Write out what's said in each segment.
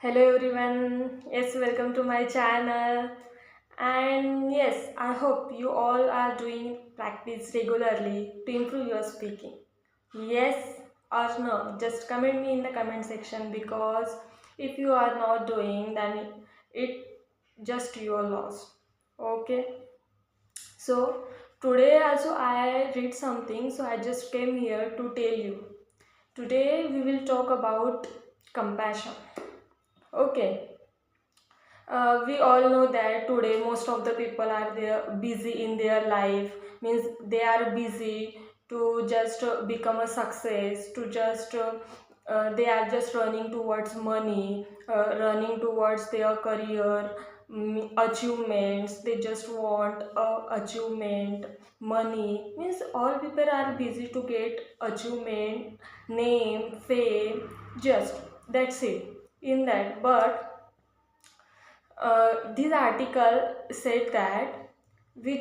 Hello everyone. Yes, welcome to my channel. And yes, I hope you all are doing practice regularly to improve your speaking. Yes or no, just comment me in the comment section because if you are not doing, then it just your loss. Okay. So today also I read something, so I just came here to tell you. Today we will talk about compassion. Okay. We all know that today most of the people are there busy in their life, means they are busy to just become a success, to just they are just running towards money, running towards their career, achievements. They just want achievement, money, means all people are busy to get achievement, name, fame, just that's it in that. But this article said that we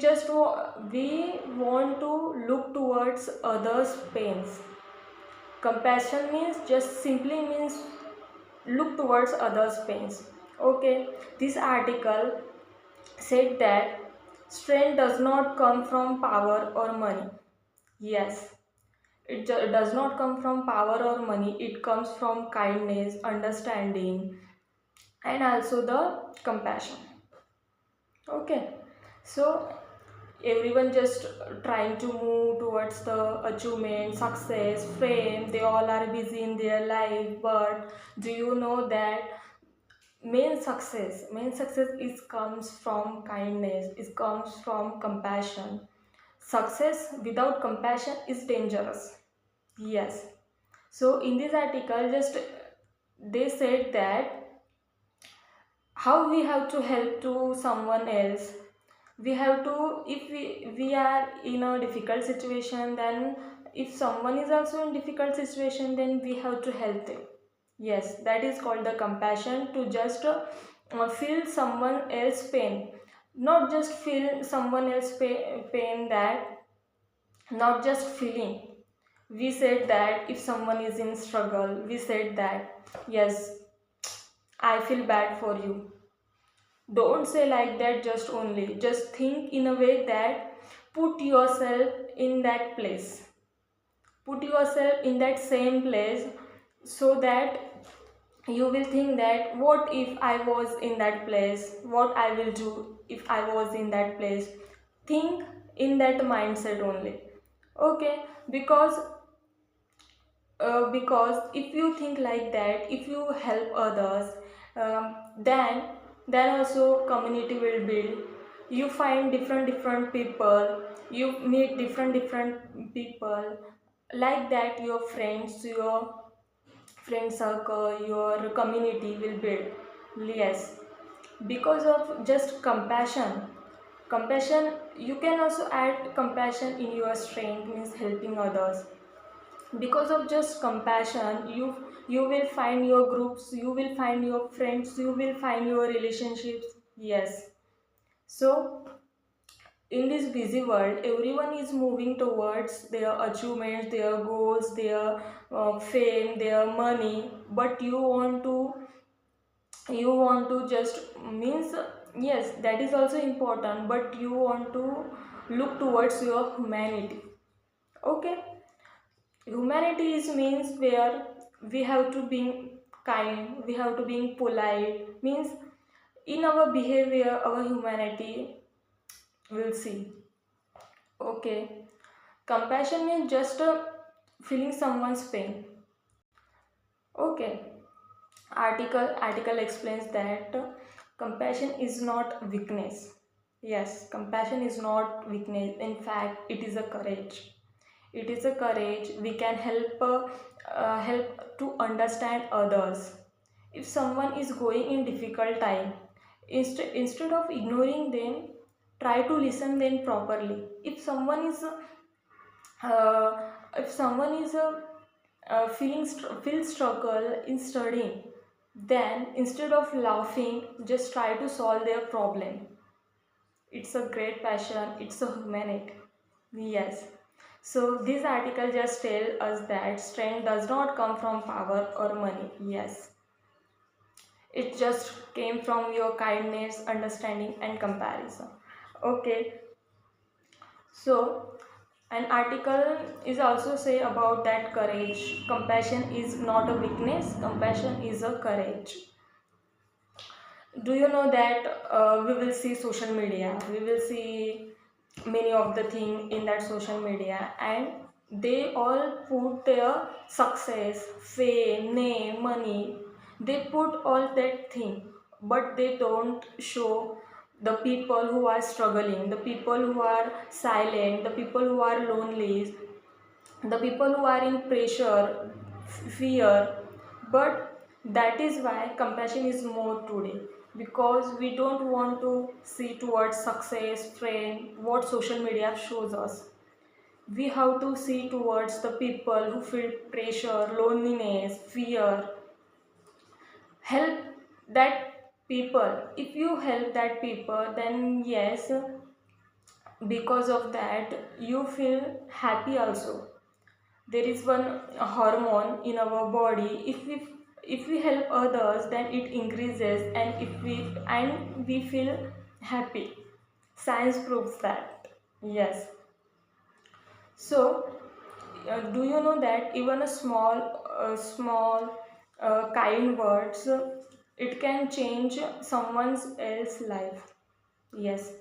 want to look towards others pains. Compassion means just simply means look towards others pains. Okay, this article said that strength does not come from power or money. Yes, it does not come from power or money. It comes from kindness, understanding, and also the compassion. Okay, so everyone just trying to move towards the achievement, success, fame. They all are busy in their life, but do you know that main success is comes from kindness, it comes from compassion. Success without compassion is dangerous. Yes. So in this article, just they said that how we have to help to someone else. We have to, if we are in a difficult situation, then if someone is also in difficult situation, then we have to help them. Yes, that is called the compassion, to just feel someone else pain, not just feel someone else pain, that not just feeling. We said that if someone is in struggle, we said that yes, I feel bad for you. Don't say like that, just only. Just think in a way that put yourself in that place. Put yourself in that same place, so that you will think that what if I was in that place? What I will do if I was in that place? Think in that mindset only. Okay, because if you think like that, if you help others, then also community will build. You find different people, you meet different people, like that your friends, your friend circle, your community will build. Yes, because of just compassion. You can also add compassion in your strength, means helping others. Because of just compassion, you will find your groups, you will find your friends, you will find your relationships. Yes. So in this busy world, everyone is moving towards their achievements, their goals, their fame, their money. But you want to just means, yes, that is also important, but you want to look towards your humanity. Okay. Humanity is means where we have to be kind, we have to be polite, means in our behavior our humanity will see. Okay. Compassion means just feeling someone's pain. Okay. Article explains that compassion is not weakness. Yes, compassion is not weakness, in fact it is a courage. It is a courage. We can help to understand others. If someone is going in difficult time, instead of ignoring them, try to listen them properly. Uh, if someone is feel struggle in studying, then instead of laughing, just try to solve their problem. It's a great passion, it's a humanity. Yes. So this article just tells us that strength does not come from power or money. Yes. It just came from your kindness, understanding, and comparison. Okay, so an article is also say about that courage. Compassion is not a weakness, compassion is a courage. Do you know that we will see social media, we will see many of the thing in that social media, and they all put their success, fame, name, money, they put all that thing, but they don't show the people who are struggling, the people who are silent, the people who are lonely, the people who are in pressure, fear. But that is why compassion is more today, because we don't want to see towards success, fame, what social media shows us. We have to see towards the people who feel pressure, loneliness, fear. Help that people. If you help that people, then yes, because of that you feel happy also. There is one hormone in our body. If we help others, then it increases, and we feel happy. Science proves that. Yes. So do you know that even a small kind words, it can change someone's else life. Yes.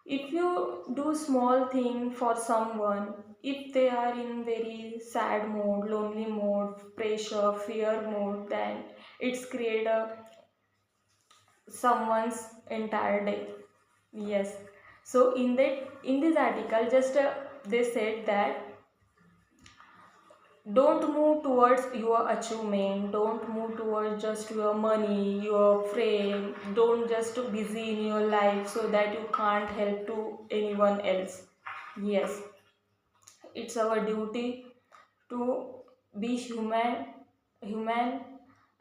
If you do small thing for someone, if they are in very sad mode, lonely mode, pressure, fear mode, then it's create a someone's entire day. Yes. So in this article, just they said that don't move towards your achievement, don't move towards just your money, your fame, don't just busy in your life so that you can't help to anyone else. Yes, it's our duty to be human,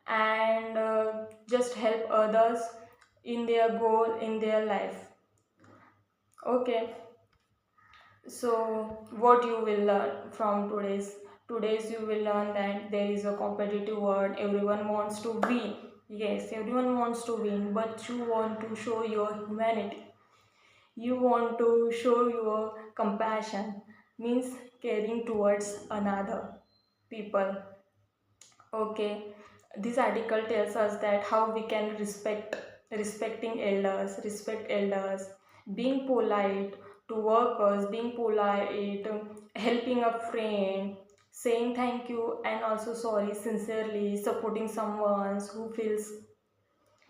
and just help others in their goal in their life. Okay, so what you will learn from today's you will learn that there is a competitive world, everyone wants to win. Yes, everyone wants to win, but you want to show your humanity, you want to show your compassion, means caring towards another people. Okay, this article tells us that how we can respect elders, being polite to workers, being polite, helping a friend, saying thank you and also sorry sincerely, supporting someone who feels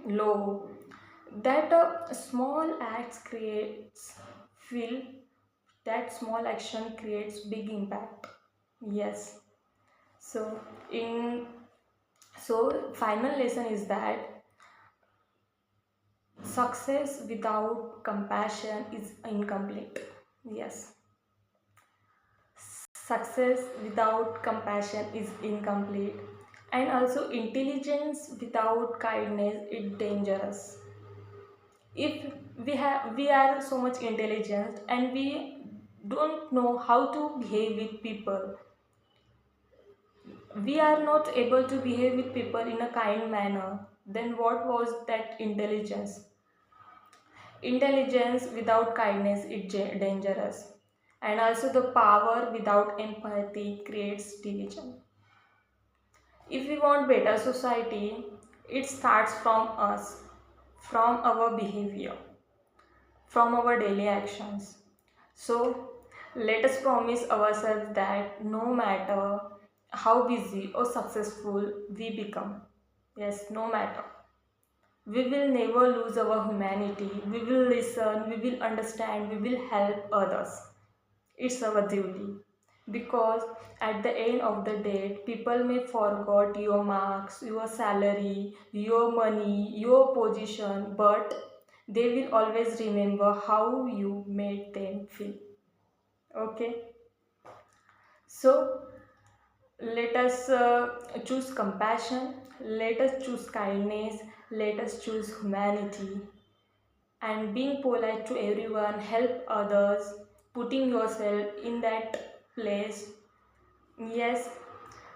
low. That small acts creates feel that small action creates big impact. Yes. So in so final lesson is that success without compassion is incomplete. Yes. Success without compassion is incomplete. And also intelligence without kindness is dangerous. If we are so much intelligent and we don't know how to behave with people, we are not able to behave with people in a kind manner, then what was that intelligence? Intelligence without kindness is dangerous. And also the power without empathy creates division. If we want better society, it starts from us, from our behavior, from our daily actions. So let us promise ourselves that no matter how busy or successful we become, yes, no matter, we will never lose our humanity. We will listen, we will understand, we will help others. It's our duty. Because at the end of the day, people may forget your marks, your salary, your money, your position, but they will always remember how you made them feel. Okay? So let us choose compassion, let us choose kindness, let us choose humanity, and being polite to everyone, help others, putting yourself in that place. Yes,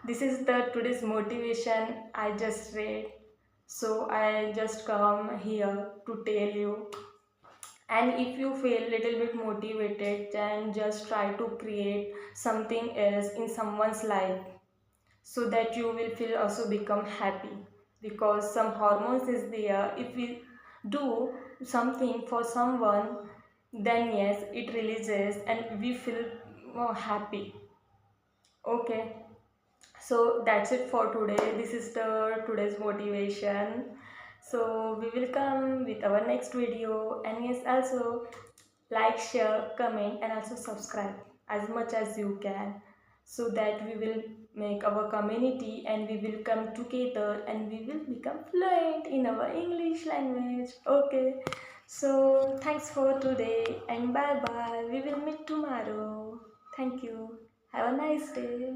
this is the today's motivation I just read. So I just come here to tell you. And if you feel little bit motivated, then just try to create something else in someone's life, so that you will feel also become happy. Because some hormones is there, if we do something for someone, then yes, it releases and we feel happy. Okay, so that's it for today. This is the today's motivation. So we will come with our next video, and yes, also like, share, comment, and also subscribe as much as you can, so that we will make our community and we will come together and we will become fluent in our English language. Okay, so thanks for today and bye bye. We will meet tomorrow. Thank you. Have a nice day.